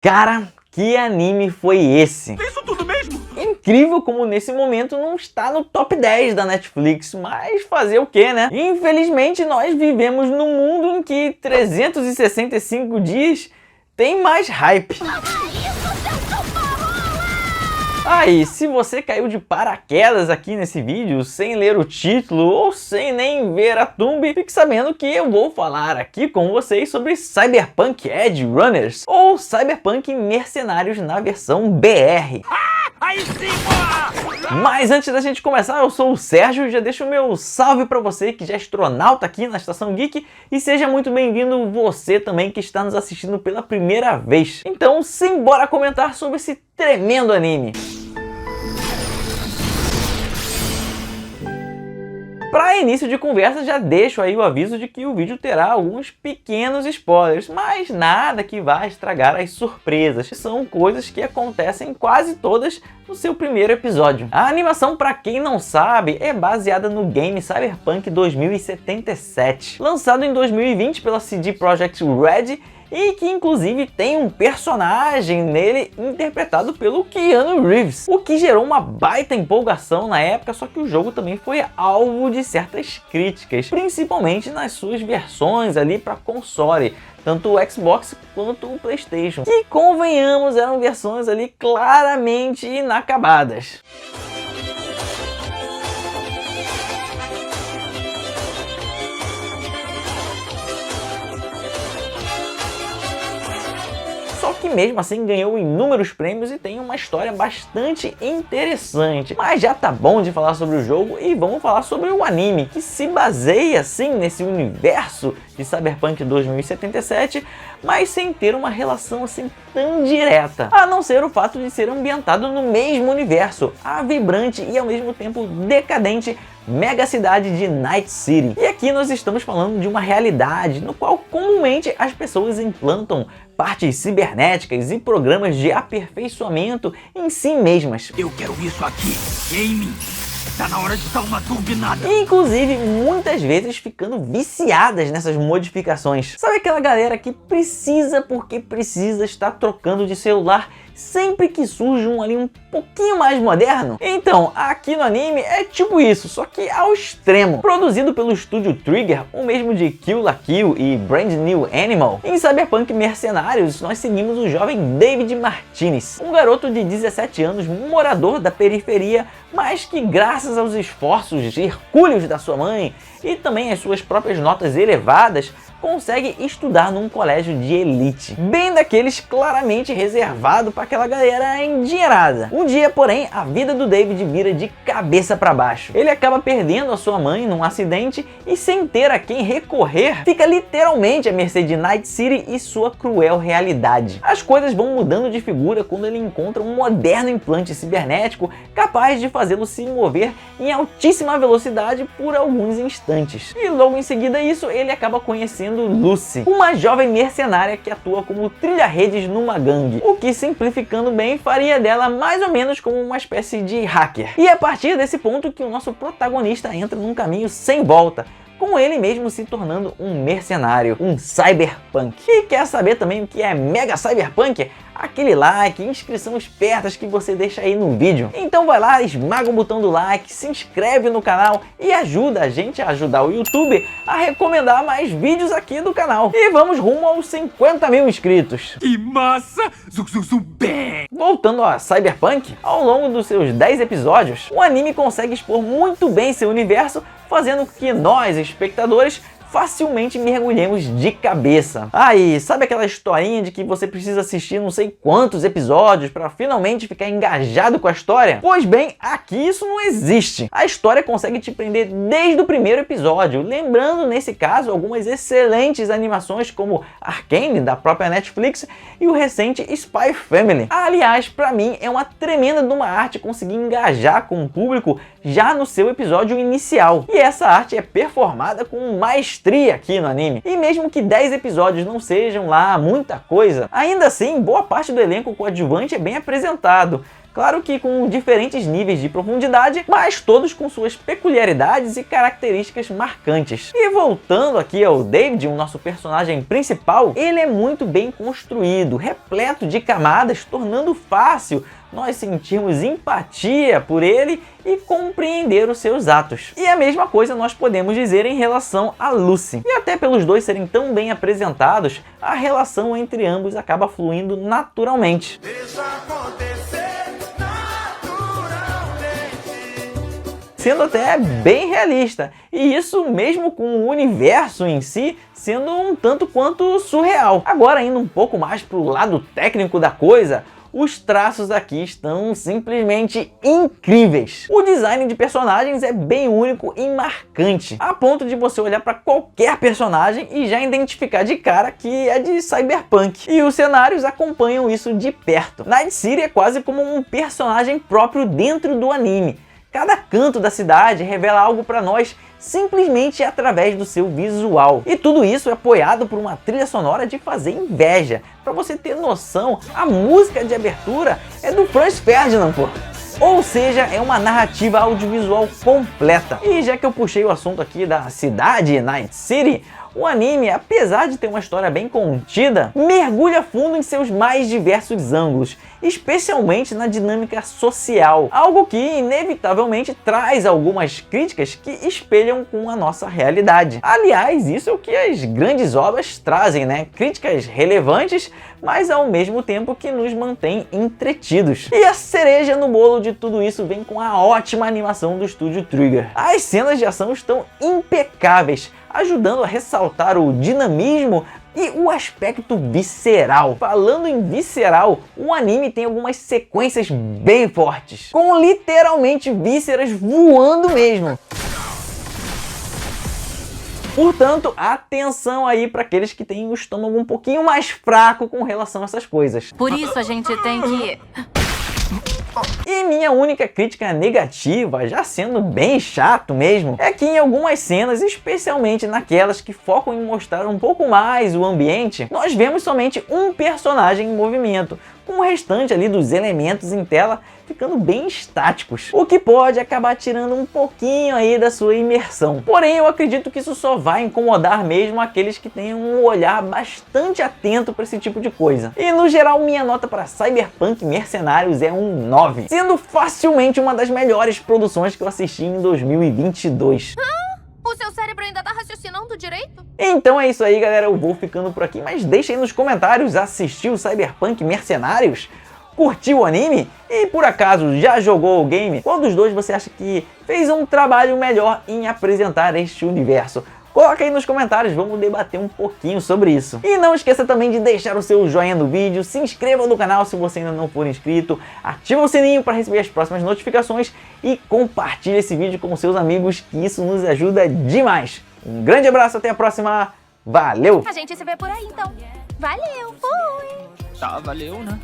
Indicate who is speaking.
Speaker 1: Cara, que anime foi esse?
Speaker 2: Isso tudo mesmo?
Speaker 1: Incrível como nesse momento não está no top 10 da Netflix, mas fazer o que, né? Infelizmente nós vivemos num mundo em que 365 dias tem mais hype. Aí, se você caiu de paraquedas aqui nesse vídeo sem ler o título ou sem nem ver a thumb, fique sabendo que eu vou falar aqui com vocês sobre Cyberpunk Edge Runners ou Cyberpunk Mercenários na versão BR.
Speaker 2: Aí sim, boa!
Speaker 1: Mas antes da gente começar, eu sou o Sérgio e já deixo o meu salve para você que já é astronauta aqui na Estação Geek e seja muito bem-vindo você também que está nos assistindo pela primeira vez. Então, simbora comentar sobre esse tremendo anime. Para início de conversa, já deixo aí o aviso de que o vídeo terá alguns pequenos spoilers, mas nada que vá estragar as surpresas. São coisas que acontecem quase todas no seu primeiro episódio. A animação, para quem não sabe, é baseada no game Cyberpunk 2077, lançado em 2020 pela CD Projekt Red, e que inclusive tem um personagem nele interpretado pelo Keanu Reeves, o que gerou uma baita empolgação na época, só que o jogo também foi alvo de certas críticas, principalmente nas suas versões ali para console, tanto o Xbox quanto o PlayStation, que convenhamos eram versões ali claramente inacabadas. Só que mesmo assim ganhou inúmeros prêmios e tem uma história bastante interessante. Mas já tá bom de falar sobre o jogo e vamos falar sobre o anime, que se baseia sim nesse universo de Cyberpunk 2077, mas sem ter uma relação assim tão direta, a não ser o fato de ser ambientado no mesmo universo, a vibrante e ao mesmo tempo decadente mega cidade de Night City. E aqui nós estamos falando de uma realidade no qual comumente as pessoas implantam partes cibernéticas e programas de aperfeiçoamento em si mesmas.
Speaker 2: Eu quero isso aqui, game. Tá na hora de dar uma turbinada.
Speaker 1: Inclusive, muitas vezes ficando viciadas nessas modificações. Sabe aquela galera que precisa porque precisa estar trocando de celular sempre que surge um ali um pouquinho mais moderno? Então, aqui no anime é tipo isso, só que ao extremo. Produzido pelo estúdio Trigger, o mesmo de Kill la Kill e Brand New Animal, em Cyberpunk Mercenários nós seguimos o jovem David Martinez, um garoto de 17 anos, morador da periferia, mas que graças aos esforços hercúleos da sua mãe e também as suas próprias notas elevadas, consegue estudar num colégio de elite, bem daqueles claramente reservado para aquela galera endinheirada. Um dia, porém, a vida do David vira de cabeça para baixo. Ele acaba perdendo a sua mãe num acidente e, sem ter a quem recorrer, fica literalmente à mercê de Night City e sua cruel realidade. As coisas vão mudando de figura quando ele encontra um moderno implante cibernético capaz de fazê-lo se mover em altíssima velocidade por alguns instantes. E logo em seguida isso, ele acaba conhecendo Lucy, uma jovem mercenária que atua como trilha-redes numa gangue, o que, simplificando bem, faria dela mais ou menos como uma espécie de hacker. E é a partir desse ponto que o nosso protagonista entra num caminho sem volta, com ele mesmo se tornando um mercenário, um cyberpunk. E quer saber também o que é mega cyberpunk? Aquele like, inscrição espertas que você deixa aí no vídeo. Então vai lá, esmaga o botão do like, se inscreve no canal e ajuda a gente a ajudar o YouTube a recomendar mais vídeos aqui do canal. E vamos rumo aos 50 mil inscritos.
Speaker 2: Que massa! Bem.
Speaker 1: Voltando a Cyberpunk, ao longo dos seus 10 episódios, o anime consegue expor muito bem seu universo, fazendo com que nós, espectadores, facilmente mergulhemos de cabeça. Aí, sabe aquela historinha de que você precisa assistir não sei quantos episódios para finalmente ficar engajado com a história? Pois bem, aqui isso não existe. A história consegue te prender desde o primeiro episódio, lembrando nesse caso algumas excelentes animações como Arcane, da própria Netflix, e o recente Spy Family. Aliás, para mim é uma tremenda de uma arte conseguir engajar com o público já no seu episódio inicial. E essa arte é performada com maestria aqui no anime. E mesmo que 10 episódios não sejam lá muita coisa, ainda assim boa parte do elenco coadjuvante é bem apresentado. Claro que com diferentes níveis de profundidade, mas todos com suas peculiaridades e características marcantes. E voltando aqui ao David, o nosso personagem principal, ele é muito bem construído, repleto de camadas, tornando fácil nós sentirmos empatia por ele e compreender os seus atos. E a mesma coisa nós podemos dizer em relação a Lucy. E até pelos dois serem tão bem apresentados, a relação entre ambos acaba fluindo naturalmente.
Speaker 3: Deixa acontecer naturalmente.
Speaker 1: Sendo até bem realista, e isso mesmo com o universo em si sendo um tanto quanto surreal. Agora indo um pouco mais para o lado técnico da coisa, os traços aqui estão simplesmente incríveis. O design de personagens é bem único e marcante, a ponto de você olhar para qualquer personagem e já identificar de cara que é de Cyberpunk. E os cenários acompanham isso de perto. Night City é quase como um personagem próprio dentro do anime. Cada canto da cidade revela algo para nós simplesmente através do seu visual. E tudo isso é apoiado por uma trilha sonora de fazer inveja. Para você ter noção, a música de abertura é do Franz Ferdinand, pô. Ou seja, é uma narrativa audiovisual completa. E já que eu puxei o assunto aqui da cidade Night City, o anime, apesar de ter uma história bem contida, mergulha fundo em seus mais diversos ângulos, especialmente na dinâmica social, algo que inevitavelmente traz algumas críticas que espelham com a nossa realidade. Aliás, isso é o que as grandes obras trazem, né? Críticas relevantes, mas ao mesmo tempo que nos mantém entretidos. E a cereja no bolo de tudo isso vem com a ótima animação do estúdio Trigger. As cenas de ação estão impecáveis, ajudando a ressaltar o dinamismo e o aspecto visceral. Falando em visceral, o anime tem algumas sequências bem fortes, com literalmente vísceras voando mesmo. Portanto, atenção aí para aqueles que têm o estômago um pouquinho mais fraco com relação a essas coisas.
Speaker 4: Por isso a gente tem que...
Speaker 1: E minha única crítica negativa, já sendo bem chato mesmo, é que em algumas cenas, especialmente naquelas que focam em mostrar um pouco mais o ambiente, nós vemos somente um personagem em movimento, com o restante ali dos elementos em tela ficando bem estáticos, o que pode acabar tirando um pouquinho aí da sua imersão. Porém, eu acredito que isso só vai incomodar mesmo aqueles que têm um olhar bastante atento para esse tipo de coisa. E no geral, minha nota para Cyberpunk Mercenários é um 9, sendo facilmente uma das melhores produções que eu assisti em 2022.
Speaker 4: O seu cérebro ainda tá raciocinando direito?
Speaker 1: Então é isso aí, galera, eu vou ficando por aqui, mas deixa aí nos comentários, assistiu Cyberpunk Mercenários? Curtiu o anime? E por acaso já jogou o game? Qual dos dois você acha que fez um trabalho melhor em apresentar este universo? Coloca aí nos comentários, vamos debater um pouquinho sobre isso. E não esqueça também de deixar o seu joinha no vídeo, se inscreva no canal se você ainda não for inscrito, ativa o sininho para receber as próximas notificações e compartilhe esse vídeo com seus amigos, que isso nos ajuda demais. Um grande abraço, até a próxima, valeu!
Speaker 4: A gente se vê por aí então. Valeu, fui!
Speaker 2: Tá, valeu, né?